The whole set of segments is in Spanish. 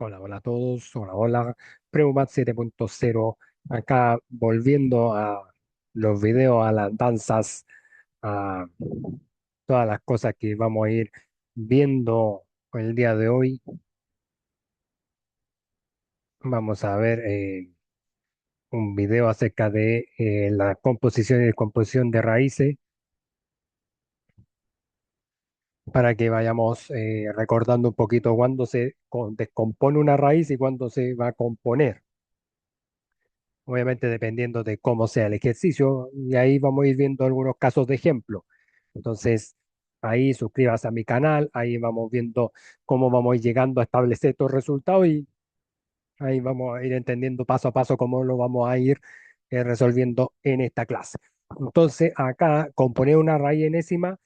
Hola, hola a todos. Hola, hola. Preumat 7.0. Acá volviendo a los videos, a las danzas, a todas las cosas que vamos a ir viendo el día de hoy. Vamos a ver un video acerca de la composición y descomposición de raíces para que vayamos recordando un poquito cuándo se descompone una raíz y cuándo se va a componer. Obviamente dependiendo de cómo sea el ejercicio, y ahí vamos a ir viendo algunos casos de ejemplo. Entonces, ahí suscríbase a mi canal, ahí vamos viendo cómo vamos a ir llegando a establecer estos resultados y ahí vamos a ir entendiendo paso a paso cómo lo vamos a ir resolviendo en esta clase. Entonces, acá, componer una raíz enésima,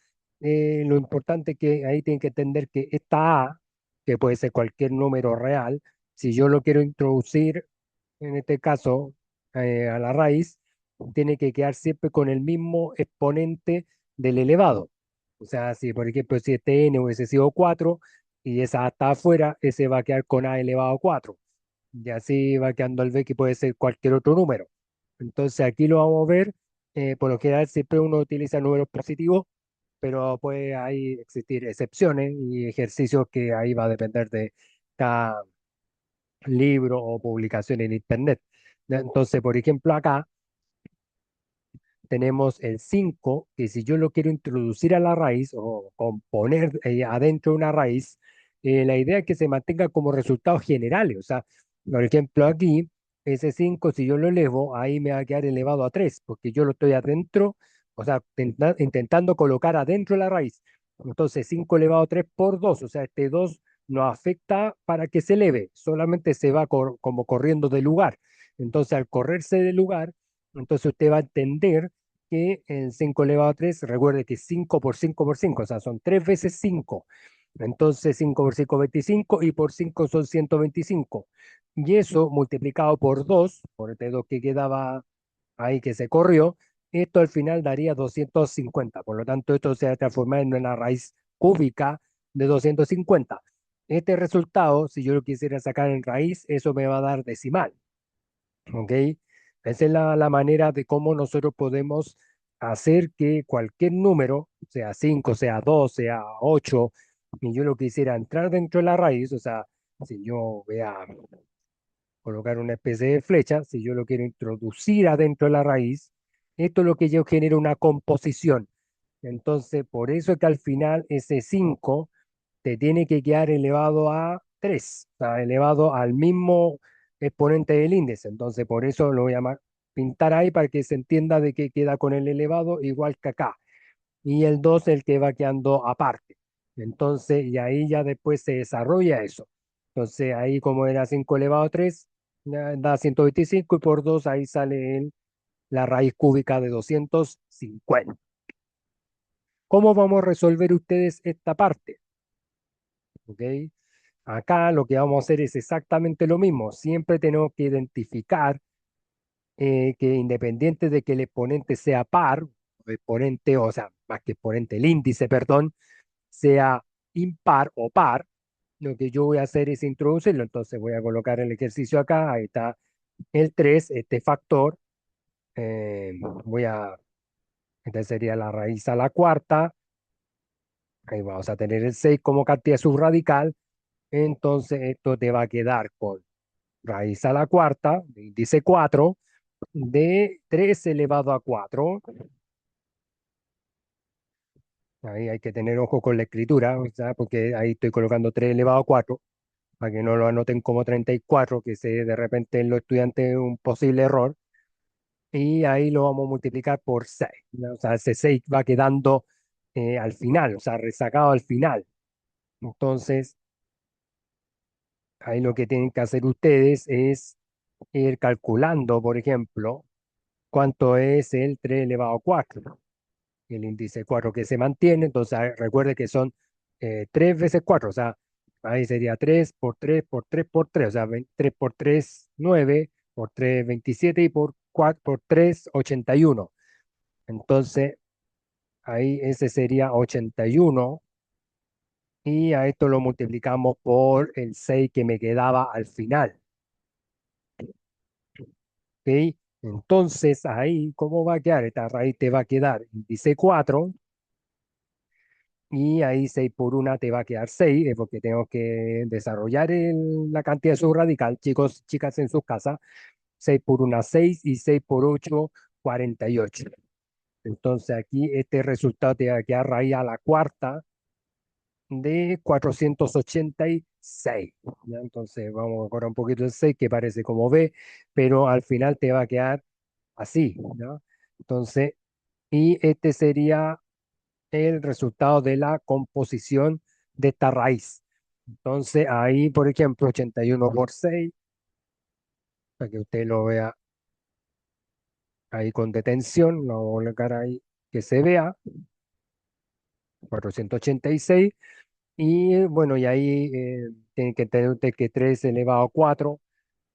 lo importante que ahí tienen que entender que esta A, que puede ser cualquier número real, si yo lo quiero introducir, en este caso, a la raíz, tiene que quedar siempre con el mismo exponente del elevado. O sea, si por ejemplo, si este n hubiese sido 4 y esa A está afuera, ese va a quedar con a elevado a 4. Y así va quedando el b, que puede ser cualquier otro número. Entonces aquí lo vamos a ver. Por lo general siempre uno utiliza números positivos, pero puede ahí existir excepciones y ejercicios que ahí va a depender de cada libro o publicación en internet. Entonces, por ejemplo, acá tenemos el 5 que si yo lo quiero introducir a la raíz o componer adentro de una raíz, la idea es que se mantenga como resultados generales. O sea, por ejemplo, aquí, ese 5 si yo lo elevo, ahí me va a quedar elevado a 3 porque yo lo estoy adentro, o sea, intentando colocar adentro de la raíz. Entonces, 5 elevado a 3 por 2, o sea, este 2 no afecta para que se eleve, solamente se va como corriendo de lugar. Entonces, al correrse de lugar, entonces usted va a entender que el 5 elevado a 3, recuerde que 5 por 5 por 5, o sea, son 3 veces 5. Entonces 5 por 5 25 y por 5 son 125. Y eso multiplicado por 2, por este 2 que quedaba ahí que se corrió, esto al final daría 250. Por lo tanto, esto se va a transformar en una raíz cúbica de 250. Este resultado, si yo lo quisiera sacar en raíz, eso me va a dar decimal. ¿Ok? Esa es la manera de cómo nosotros podemos hacer que cualquier número, sea 5 sea 2 sea 8 y yo lo quisiera entrar dentro de la raíz, o sea, si yo voy a colocar una especie de flecha, si yo lo quiero introducir adentro de la raíz, esto es lo que yo genera una composición. Entonces, por eso es que al final ese 5 te tiene que quedar elevado a 3, o sea, elevado al mismo exponente del índice. Entonces, por eso lo voy a pintar ahí para que se entienda de que queda con el elevado igual que acá. Y el 2 el que va quedando aparte. Entonces, y ahí ya después se desarrolla eso. Entonces, ahí como era 5 elevado a 3, da 125 y por 2 ahí sale la raíz cúbica de 250. ¿Cómo vamos a resolver ustedes esta parte? ¿Ok? Acá lo que vamos a hacer es exactamente lo mismo. Siempre tenemos que identificar que independiente de que el exponente sea par, el exponente, o sea, más que exponente, el índice, perdón, sea impar o par, lo que yo voy a hacer es introducirlo. Entonces voy a colocar el ejercicio acá, ahí está el 3 este factor. eh, voy a, esta sería la raíz a la cuarta. Ahí vamos a tener el 6 como cantidad subradical. Entonces esto te va a quedar con raíz a la cuarta, índice 4 de 3 elevado a 4. Ahí hay que tener ojo con la escritura, o sea, porque ahí estoy colocando 3 elevado a 4, para que no lo anoten como 34, que se de repente en los estudiantes un posible error. Y ahí lo vamos a multiplicar por 6, ¿no? O sea, ese 6 va quedando al final, o sea, rezagado al final. Entonces, ahí lo que tienen que hacer ustedes es ir calculando, por ejemplo, cuánto es el 3 elevado a 4, el índice 4 que se mantiene. Entonces, recuerde que son 3 veces 4, o sea, ahí sería 3 por 3 por 3 por 3, o sea, 3 por 3 9, por 3 27 y por 4 por 3 81. Entonces, ahí ese sería 81 y a esto lo multiplicamos por el 6 que me quedaba al final. ¿Ok? Entonces ahí, ¿cómo va a quedar? Esta raíz te va a quedar índice 4 y ahí 6 por 1 te va a quedar 6, porque tengo que desarrollar la cantidad de subradical, chicos, chicas en sus casas. 6 por 1, 6 y 6 por 8, 48. Entonces aquí este resultado te va a quedar raíz a la cuarta de 486. ¿Ya? Entonces vamos a mejorar un poquito el 6 que parece como B, pero al final te va a quedar así. ¿Ya? Entonces, y este sería el resultado de la composición de esta raíz. Entonces ahí, por ejemplo, 81 por 6, para que usted lo vea ahí con detención, lo voy a colocar ahí que se vea, 486. Y bueno, y ahí tiene que tener usted que 3 elevado a 4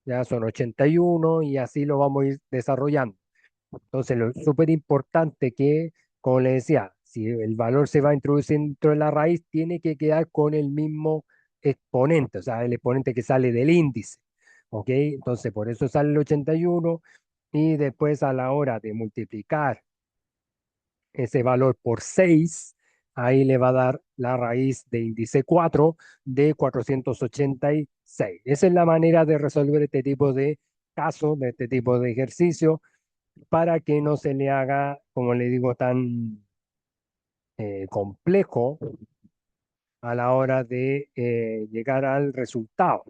ya son 81 y así lo vamos a ir desarrollando. Entonces, lo súper importante que, como le decía, si el valor se va a introducir dentro de la raíz, tiene que quedar con el mismo exponente, o sea, el exponente que sale del índice. ¿Ok? Entonces, por eso sale el 81 y después a la hora de multiplicar ese valor por 6 ahí le va a dar la raíz de índice 4 de 486. Esa es la manera de resolver este tipo de caso, de este tipo de ejercicio, para que no se le haga, como le digo, tan complejo a la hora de llegar al resultado.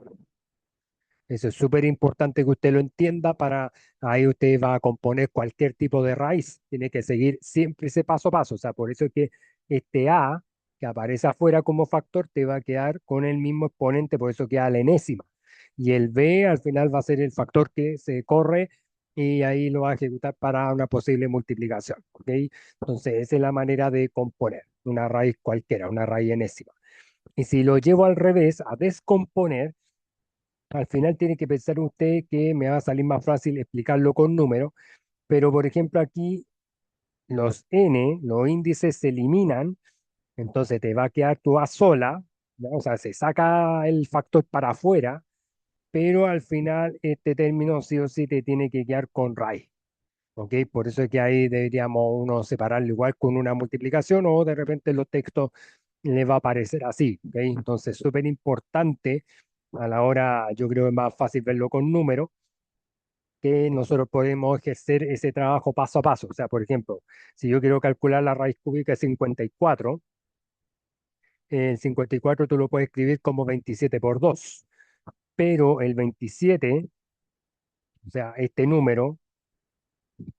Eso es súper importante que usted lo entienda para ahí usted va a componer cualquier tipo de raíz. Tiene que seguir siempre ese paso a paso. O sea, por eso es que este A que aparece afuera como factor te va a quedar con el mismo exponente, por eso queda la enésima. Y el B al final va a ser el factor que se corre y ahí lo va a ejecutar para una posible multiplicación. ¿Ok? Entonces, esa es la manera de componer una raíz cualquiera, una raíz enésima. Y si lo llevo al revés, a descomponer, al final tiene que pensar usted que me va a salir más fácil explicarlo con números, pero por ejemplo aquí los n, los índices se eliminan, entonces te va a quedar tu a sola, ¿ya? O sea, se saca el factor para afuera, pero al final este término sí o sí te tiene que quedar con raíz. ¿Ok? Por eso es que ahí deberíamos uno separarlo igual con una multiplicación o de repente los textos le va a aparecer así. ¿Ok? Entonces, súper importante a la hora, yo creo que es más fácil verlo con números, que nosotros podemos ejercer ese trabajo paso a paso. O sea, por ejemplo, si yo quiero calcular la raíz cúbica de 54, el 54 tú lo puedes escribir como 27 por 2, pero el 27, o sea, este número,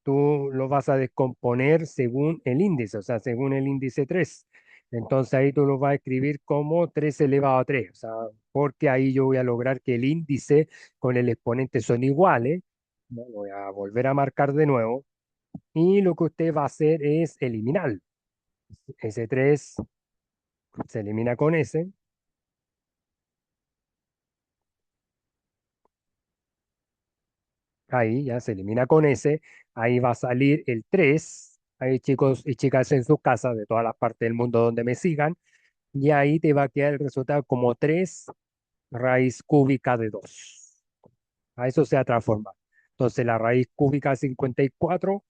tú lo vas a descomponer según el índice, o sea, según el índice 3. Entonces ahí tú lo vas a escribir como 3 elevado a 3, o sea, porque ahí yo voy a lograr que el índice con el exponente son iguales. ¿No? Voy a volver a marcar de nuevo y lo que usted va a hacer es eliminar. Ese 3 se elimina con ese, ahí ya se elimina con ese, ahí va a salir el 3. Ahí chicos y chicas en sus casas de todas las partes del mundo donde me sigan, y ahí te va a quedar el resultado como 3 raíz cúbica de 2. A eso se va a transformar. Entonces la raíz cúbica de 54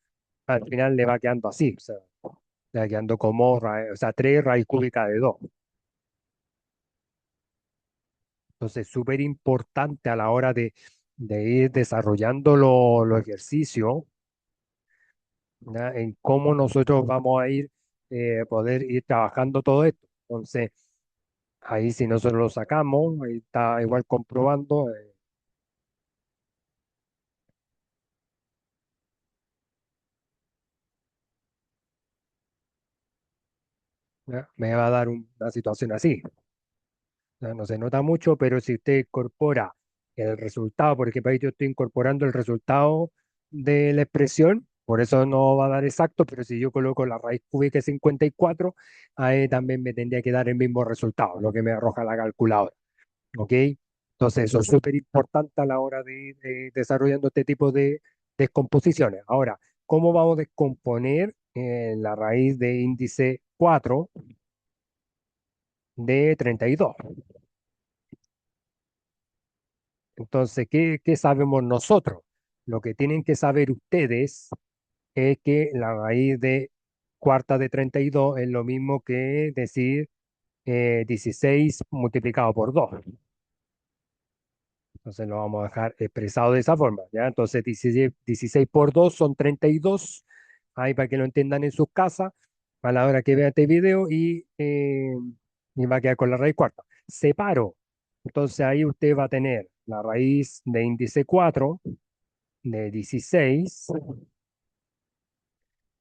al final le va quedando así, o sea, le va quedando como, o sea, 3 raíz cúbica de 2. Entonces, súper importante a la hora de ir desarrollando los ejercicios, ¿ya? En cómo nosotros vamos a ir, poder ir trabajando todo esto. Entonces, ahí si nosotros lo sacamos, ahí está igual comprobando, ¿ya? Me va a dar una situación así. ¿Ya? No se nota mucho, pero si usted incorpora el resultado, por ejemplo, ahí yo estoy incorporando el resultado de la expresión, por eso no va a dar exacto, pero si yo coloco la raíz cúbica de 54, ahí también me tendría que dar el mismo resultado, lo que me arroja la calculadora. ¿Ok? Entonces, eso es súper importante a la hora de ir desarrollando este tipo de descomposiciones. Ahora, ¿cómo vamos a descomponer la raíz de índice 4? de 32. Entonces, ¿qué sabemos nosotros? Lo que tienen que saber ustedes es que la raíz de cuarta de 32 es lo mismo que decir 16 multiplicado por 2. Entonces lo vamos a dejar expresado de esa forma, ¿ya? Entonces 16 por 2 son 32. Ahí para que lo entiendan en sus casas, a la hora que vean este video y va a quedar con la raíz cuarta. Separo. Entonces ahí usted va a tener la raíz de índice 4 de 16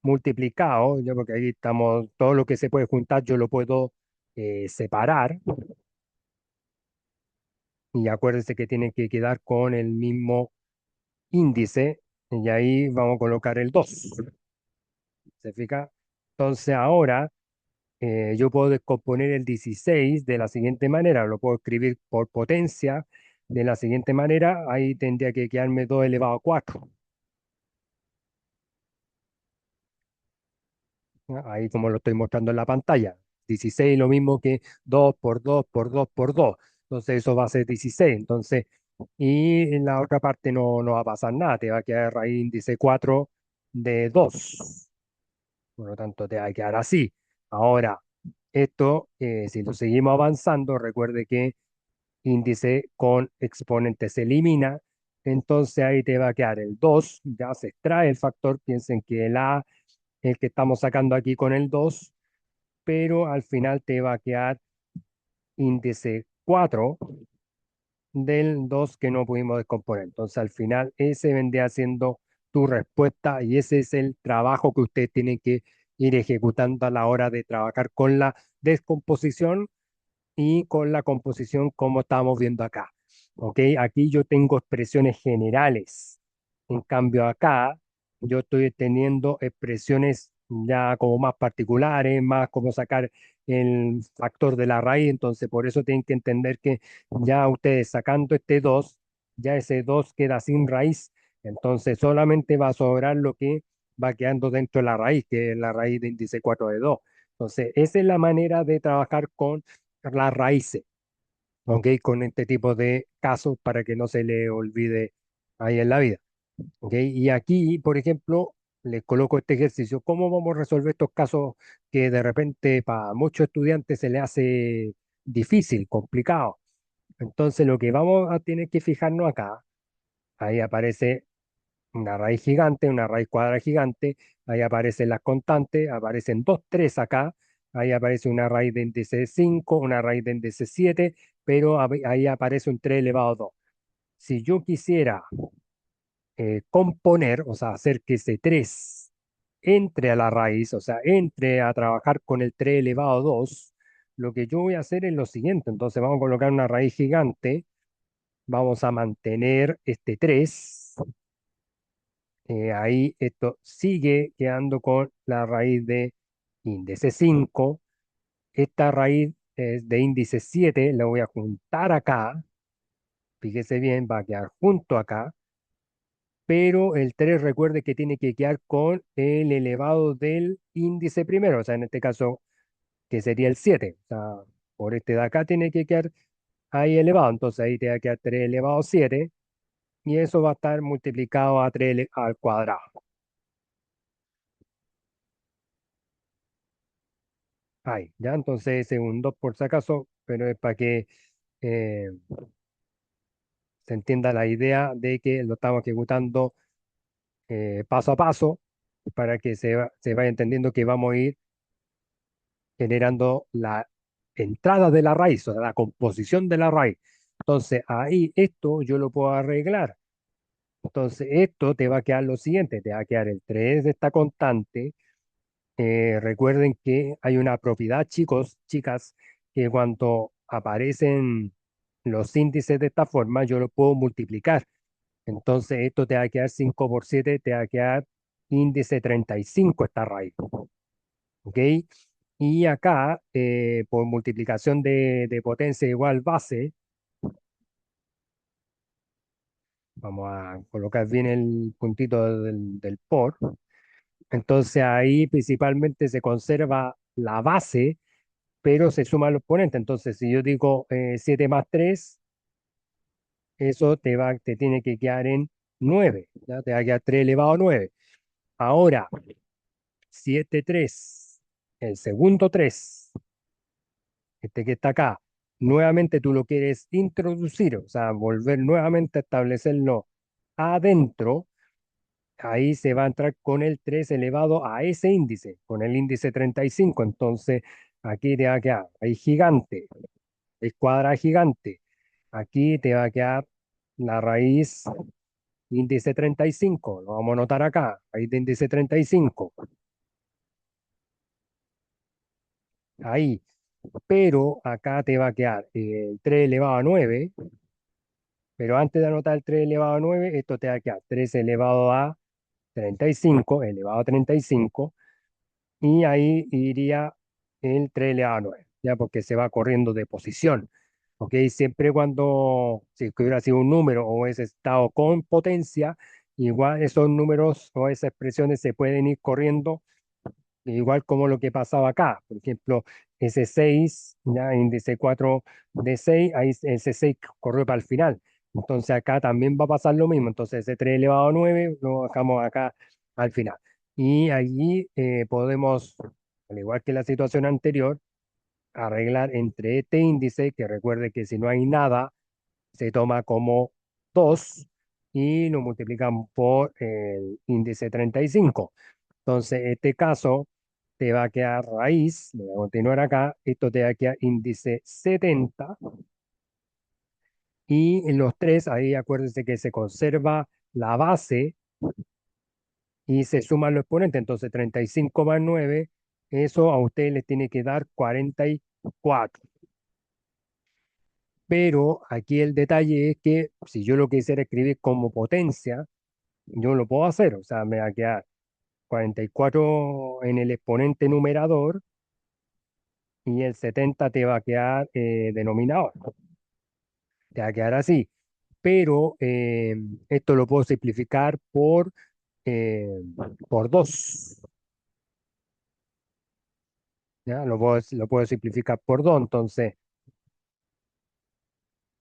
multiplicado, ya porque ahí estamos, todo lo que se puede juntar yo lo puedo separar, y acuérdense que tienen que quedar con el mismo índice, y ahí vamos a colocar el 2. ¿Se fija? Entonces ahora yo puedo descomponer el 16 de la siguiente manera, lo puedo escribir por potencia de la siguiente manera, ahí tendría que quedarme 2 elevado a 4. ¿Ya? Ahí como lo estoy mostrando en la pantalla. 16 lo mismo que 2 por 2 por 2 por 2. Entonces eso va a ser 16. Entonces, y en la otra parte no va a pasar nada. Te va a quedar raíz índice 4 de 2. Por lo tanto, te va a quedar así. Ahora, esto, si lo seguimos avanzando, recuerde que índice con exponente se elimina. Entonces ahí te va a quedar el 2. Ya se extrae el factor. Piensen que el A el que estamos sacando aquí con el 2, pero al final te va a quedar índice 4 del 2 que no pudimos descomponer. Entonces al final ese vendría siendo tu respuesta y ese es el trabajo que usted tiene que ir ejecutando a la hora de trabajar con la descomposición y con la composición como estamos viendo acá. ¿Ok? Aquí yo tengo expresiones generales. En cambio acá yo estoy teniendo expresiones ya como más particulares, más como sacar el factor de la raíz. Entonces por eso tienen que entender que ya ustedes sacando este 2 ya ese 2 queda sin raíz. Entonces solamente va a sobrar lo que va quedando dentro de la raíz, que es la raíz de índice 4 de 2. Entonces, esa es la manera de trabajar con las raíces, ¿ok? Con este tipo de casos para que no se le olvide ahí en la vida, ¿ok? Y aquí, por ejemplo, les coloco este ejercicio. ¿Cómo vamos a resolver estos casos que de repente para muchos estudiantes se les hace difícil, complicado? Entonces, lo que vamos a tener que fijarnos acá, ahí aparece una raíz gigante, una raíz cuadrada gigante, ahí aparecen las constantes, aparecen dos, tres acá, ahí aparece una raíz de índice 5, una raíz de índice 7, pero ahí aparece un 3 elevado a 2. Si yo quisiera componer, o sea, hacer que ese 3 entre a la raíz, o sea, entre a trabajar con el 3 elevado a 2, lo que yo voy a hacer es lo siguiente. Entonces vamos a colocar una raíz gigante, vamos a mantener este 3. Ahí esto sigue quedando con la raíz de índice 5. Esta raíz de índice 7 la voy a juntar acá. Fíjese bien, va a quedar junto acá. Pero el 3 recuerde que tiene que quedar con el elevado del índice primero. O sea, en este caso, que sería el 7. O sea, por este de acá tiene que quedar ahí elevado. Entonces ahí te va a quedar 3 elevado a 7. Y eso va a estar multiplicado a 3 al cuadrado. Ahí, ya, entonces ese es un 2 por si acaso, pero es para que eh, se entienda la idea de que lo estamos ejecutando paso a paso para que se vaya entendiendo que vamos a ir generando la entrada de la raíz, o sea, la composición de la raíz. Entonces ahí esto yo lo puedo arreglar. Entonces esto te va a quedar lo siguiente, te va a quedar el 3 de esta constante. Recuerden que hay una propiedad, chicos, chicas, que cuando aparecen los índices de esta forma, yo lo puedo multiplicar. Entonces, esto te va a quedar 5 por 7, te va a quedar índice 35 esta raíz. ¿Ok? Y acá, por multiplicación de potencia igual base, vamos a colocar bien el puntito del por. Entonces, ahí principalmente se conserva la base, pero se suma al oponente. Entonces, si yo digo 7 más 3, eso te tiene que quedar en 9, ¿ya? Te va a quedar 3 elevado a 9. Ahora, 7 3, el segundo 3, este que está acá, nuevamente tú lo quieres introducir, o sea, volver nuevamente a establecerlo adentro. Ahí se va a entrar con el 3 elevado a ese índice, con el índice 35. Entonces, aquí te va a quedar, ahí gigante, escuadra gigante. Aquí te va a quedar la raíz índice 35. Lo vamos a anotar acá, raíz de índice 35. Ahí. Pero acá te va a quedar el 3 elevado a 9. Pero antes de anotar el 3 elevado a 9, esto te va a quedar 3 elevado a 35, elevado a 35. Y ahí iría el 3 elevado a 9, ya porque se va corriendo de posición. ¿Ok? Siempre cuando, si que hubiera sido un número o ese estado con potencia, igual esos números o esas expresiones se pueden ir corriendo, igual como lo que pasaba acá. Por ejemplo, ese 6, ya índice 4 de 6, ahí ese 6 corrió para el final. Entonces acá también va a pasar lo mismo. Entonces ese 3 elevado a 9 lo dejamos acá al final. Y allí podemos, al igual que la situación anterior, arreglar entre este índice, que recuerde que si no hay nada, se toma como 2 y lo multiplicamos por el índice 35. Entonces, este caso te va a quedar raíz, voy a continuar acá, esto te va a quedar índice 70 y en los tres, ahí acuérdense que se conserva la base y se suman los exponentes, entonces 35 más 9, eso a usted le tiene que dar 44. Pero aquí el detalle es que si yo lo quisiera escribir como potencia, yo lo puedo hacer, o sea, me va a quedar 44 en el exponente numerador y el 70 te va a quedar denominador, te va a quedar así. Pero esto lo puedo simplificar eh, por 2, ¿ya? Lo puedo simplificar por 2, entonces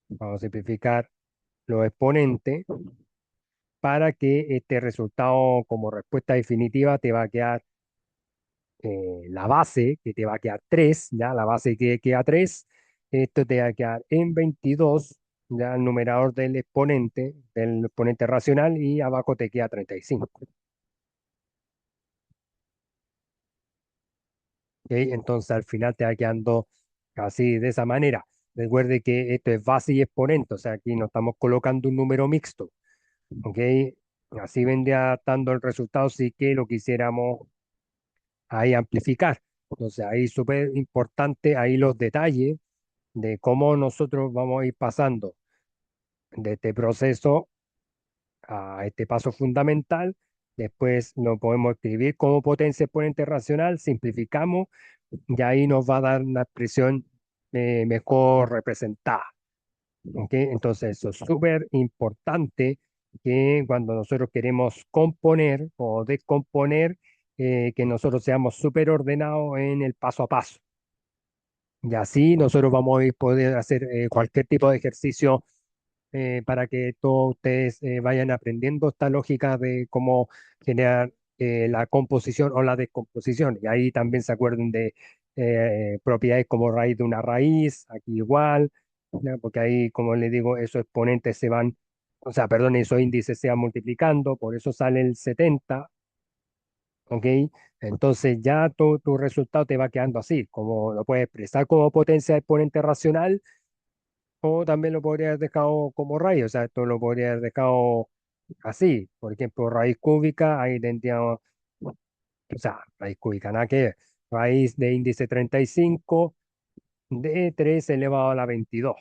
vamos a simplificar los exponentes para que este resultado como respuesta definitiva te va a quedar la base, que te va a quedar 3, ¿ya? La base que queda 3, esto te va a quedar en 22, ya el numerador del exponente racional, y abajo te queda 35. ¿Ok? Entonces al final te va quedando así de esa manera. Recuerde que esto es base y exponente, o sea, aquí no estamos colocando un número mixto. ¿Ok? Así vendría dando el resultado si que lo quisiéramos ahí amplificar. Entonces ahí súper importante ahí los detalles de cómo nosotros vamos a ir pasando de este proceso a este paso fundamental. Después lo podemos escribir como potencia exponente racional, simplificamos y ahí nos va a dar una expresión mejor representada. ¿Ok? Entonces eso es súper importante que cuando nosotros queremos componer o descomponer, que nosotros seamos súper ordenados en el paso a paso. Y así nosotros vamos a poder hacer cualquier tipo de ejercicio para que todos ustedes vayan aprendiendo esta lógica de cómo generar la composición o la descomposición. Y ahí también se acuerden de propiedades como raíz de una raíz, aquí igual, ¿ya? Porque ahí, como les digo, esos exponentes se van, o sea, perdón, esos índices se van multiplicando, por eso sale el 70. ¿Ok? Entonces ya tu resultado te va quedando así, como lo puedes expresar como potencia de exponente racional o también lo podría haber dejado como raíz, o sea, esto lo podría haber dejado así, por ejemplo, raíz cúbica, ahí tendríamos, o sea, raíz cúbica, nada que ver, raíz de índice 35 de 3 elevado a la 22.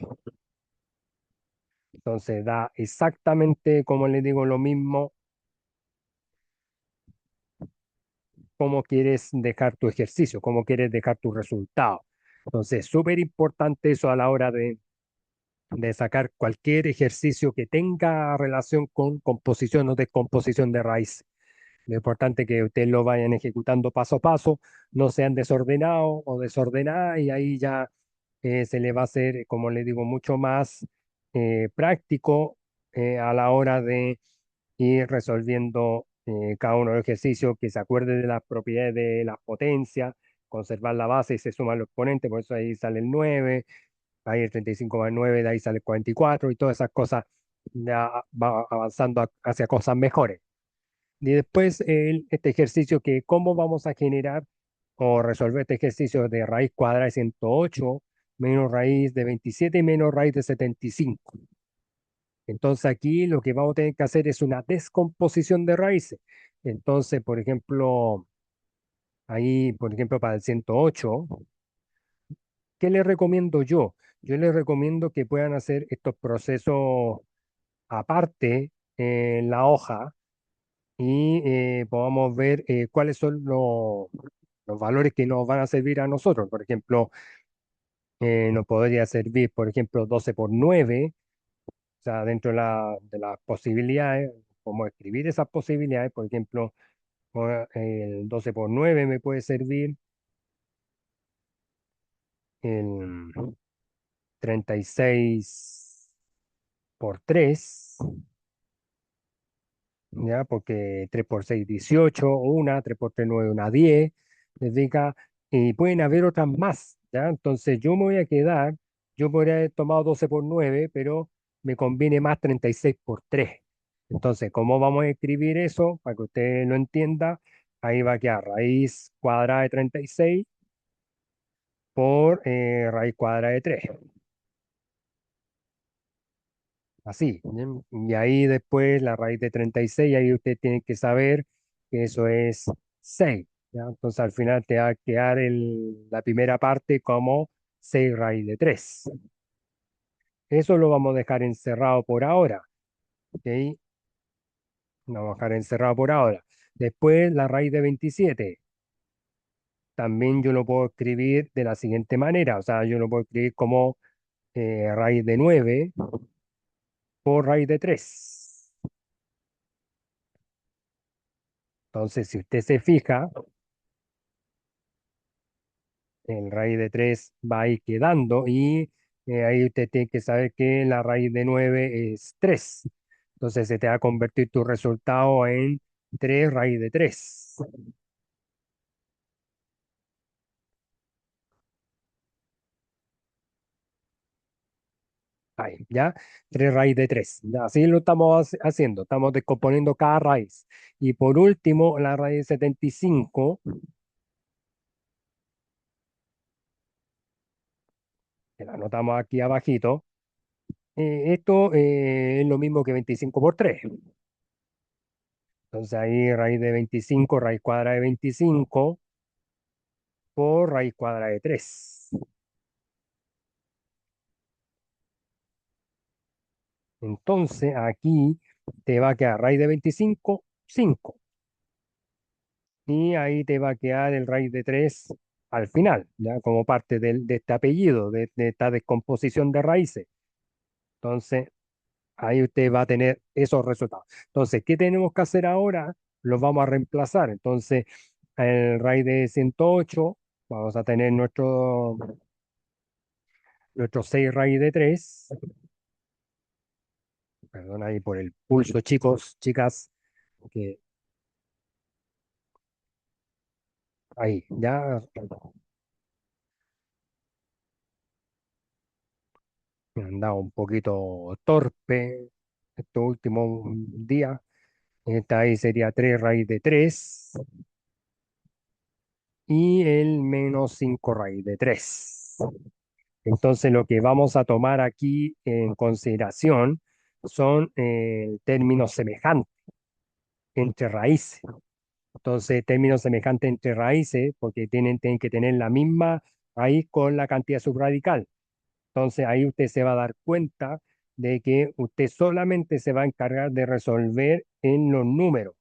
Entonces da exactamente, como les digo, lo mismo cómo quieres dejar tu ejercicio, cómo quieres dejar tu resultado. Entonces, súper importante eso a la hora de sacar cualquier ejercicio que tenga relación con composición o descomposición de raíz. Lo importante es que ustedes lo vayan ejecutando paso a paso, no sean desordenados o desordenadas y ahí ya se le va a hacer, como le digo, mucho más práctico a la hora de ir resolviendo cada uno de los ejercicios, que se acuerde de las propiedades de las potencias, conservar la base y se suman los exponentes, por eso ahí sale el 9, ahí el 35 más 9, de ahí sale el 44 y todas esas cosas ya va avanzando hacia cosas mejores. Y después este ejercicio que cómo vamos a generar o resolver este ejercicio de raíz cuadrada de 108 menos raíz de 27 y menos raíz de 75. Entonces aquí lo que vamos a tener que hacer es una descomposición de raíces. Entonces, por ejemplo, ahí, por ejemplo, para el 108, ¿qué les recomiendo yo? Yo les recomiendo que puedan hacer estos procesos aparte en la hoja y podamos ver cuáles son los valores que nos van a servir a nosotros. Por ejemplo, nos podría servir, por ejemplo, 12 por 9, o sea, dentro de las posibilidades, como escribir esas posibilidades, por ejemplo, el 12 por 9 me puede servir, el 36 por 3, ¿ya? Porque 3 por 6 18 una, 3 por 3 9 una 10, les diga, y pueden haber otras más, ¿ya? Entonces yo me voy a quedar, yo podría haber tomado 12 por 9 pero me conviene más 36 por 3. Entonces, ¿cómo vamos a escribir eso? Para que usted lo entienda, ahí va a quedar raíz cuadrada de 36 por raíz cuadrada de 3. Así. ¿Bien? Y ahí después la raíz de 36, ahí usted tiene que saber que eso es 6. ¿Ya? Entonces al final te va a quedar la primera parte como 6 raíz de 3. Eso lo vamos a dejar encerrado por ahora. ¿Ok? Lo vamos a dejar encerrado por ahora. Después la raíz de 27. También yo lo puedo escribir de la siguiente manera. O sea, yo lo puedo escribir como raíz de 9 por raíz de 3. Entonces, si usted se fija, el raíz de 3 va a ir quedando y ahí usted tiene que saber que la raíz de 9 es 3. Entonces se te va a convertir tu resultado en 3 raíz de 3. Ahí, ¿ya? 3 raíz de 3. Ya, así lo estamos haciendo. Estamos descomponiendo cada raíz. Y por último, la raíz de 75, que la anotamos aquí abajito. Esto es lo mismo que 25 por 3. Entonces ahí raíz de 25, raíz cuadrada de 25 por raíz cuadrada de 3. Entonces aquí te va a quedar raíz de 25 5. Y ahí te va a quedar el raíz de 3 al final, ¿ya? Como parte de este apellido, de esta descomposición de raíces. Entonces ahí usted va a tener esos resultados. Entonces, ¿qué tenemos que hacer ahora? Los vamos a reemplazar. Entonces, el raíz de 108, vamos a tener nuestro 6 raíz de 3. Perdón ahí por el pulso, chicos, chicas, que ahí, ya me han dado un poquito torpe estos últimos días. Esta ahí sería 3 raíz de 3 y el menos 5 raíz de 3. Entonces lo que vamos a tomar aquí en consideración son términos semejantes entre raíces. Entonces términos semejantes entre raíces porque tienen que tener la misma raíz con la cantidad subradical. Entonces ahí usted se va a dar cuenta de que usted solamente se va a encargar de resolver en los números,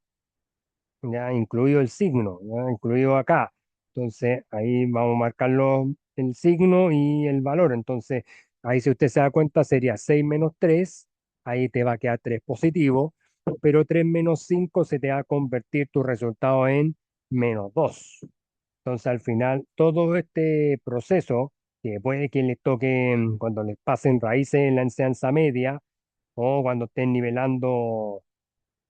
ya incluido el signo, ya incluido acá. Entonces ahí vamos a marcarlo el signo y el valor. Entonces ahí si usted se da cuenta sería 6 menos 3, ahí te va a quedar 3 positivo. pero 3 menos 5 se te va a convertir tu resultado en -2. Entonces, al final, todo este proceso, que puede que les toque cuando les pasen raíces en la enseñanza media o cuando estén nivelando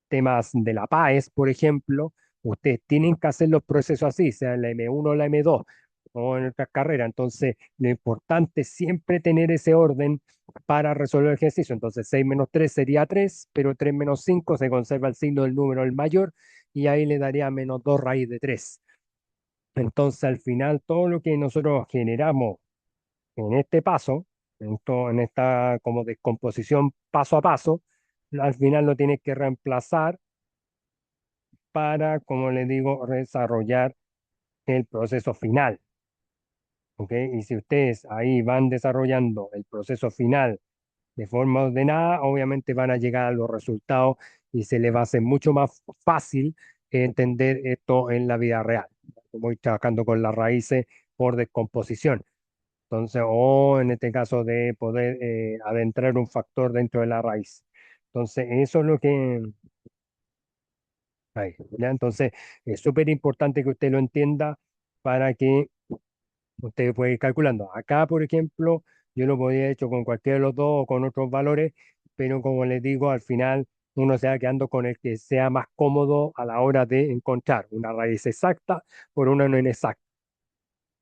temas de la PAES, por ejemplo, ustedes tienen que hacer los procesos así, sea la M1 o la M2 o en otras carreras. Entonces, lo importante es siempre tener ese orden para resolver el ejercicio. Entonces, 6 menos 3 sería 3, pero 3 menos 5 se conserva el signo del número el mayor y ahí le daría -2 raíz de 3. Entonces, al final, todo lo que nosotros generamos en este paso, en esta como descomposición paso a paso, al final lo tienes que reemplazar para, como les digo, desarrollar el proceso final. ¿Ok? Y si ustedes ahí van desarrollando el proceso final de forma ordenada, obviamente van a llegar a los resultados y se les va a hacer mucho más fácil entender esto en la vida real. Voy trabajando con las raíces por descomposición. Entonces, o en este caso de poder adentrar un factor dentro de la raíz. Entonces, eso es lo que hay, ¿ya? Entonces, es súper importante que usted lo entienda para que usted pueda ir calculando. Acá, por ejemplo, yo lo podría hecho con cualquiera de los dos o con otros valores, pero como les digo, al final uno se va quedando con el que sea más cómodo a la hora de encontrar una raíz exacta por una no inexacta.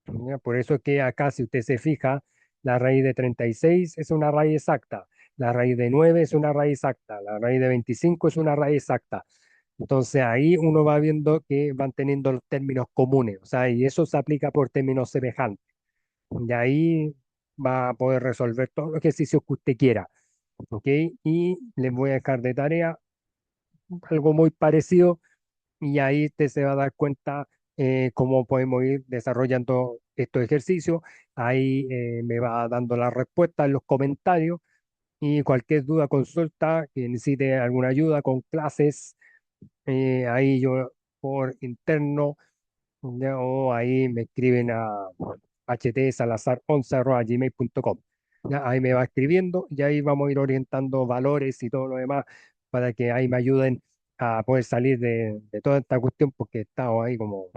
¿Ya? Por eso es que acá, si usted se fija, la raíz de 36 es una raíz exacta, la raíz de 9 es una raíz exacta, la raíz de 25 es una raíz exacta. Entonces ahí uno va viendo que van teniendo los términos comunes, o sea, y eso se aplica por términos semejantes. Y ahí va a poder resolver todos los ejercicios que usted quiera. ¿Ok? Y les voy a dejar de tarea algo muy parecido y ahí usted se va a dar cuenta cómo podemos ir desarrollando estos ejercicios. Ahí me va dando la respuesta en los comentarios y cualquier duda, consulta, que necesite alguna ayuda con clases, ahí yo por interno, ¿ya? O ahí me escriben a htsalazar11@gmail.com. Ya, ahí me va escribiendo y ahí vamos a ir orientando valores y todo lo demás para que ahí me ayuden a poder salir de toda esta cuestión porque he estado ahí como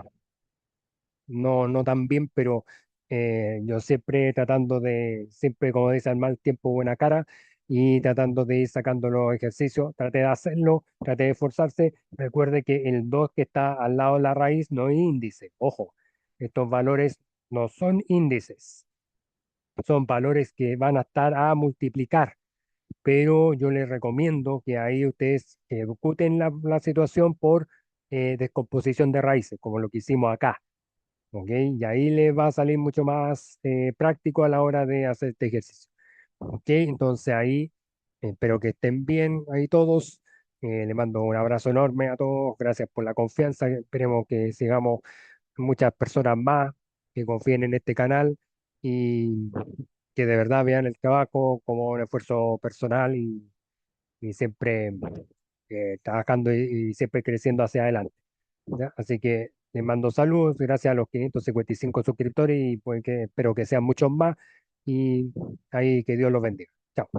no tan bien, pero yo siempre tratando siempre como dice, al mal tiempo buena cara y tratando de ir sacando los ejercicios, traté de hacerlo, traté de esforzarse. Recuerde que el 2 que está al lado de la raíz no es índice, ojo, estos valores no son índices, son valores que van a estar a multiplicar, pero yo les recomiendo que ahí ustedes ejecuten la situación por descomposición de raíces, como lo que hicimos acá. ¿Ok? Y ahí le va a salir mucho más práctico a la hora de hacer este ejercicio. ¿Ok? Entonces ahí, espero que estén bien ahí todos. Le mando un abrazo enorme a todos. Gracias por la confianza. Esperemos que sigamos muchas personas más que confíen en este canal y que de verdad vean el trabajo como un esfuerzo personal y siempre trabajando y siempre creciendo hacia adelante. ¿Ya? Así que les mando saludos, gracias a los 555 suscriptores y pues que espero que sean muchos más y ahí que Dios los bendiga. Chao.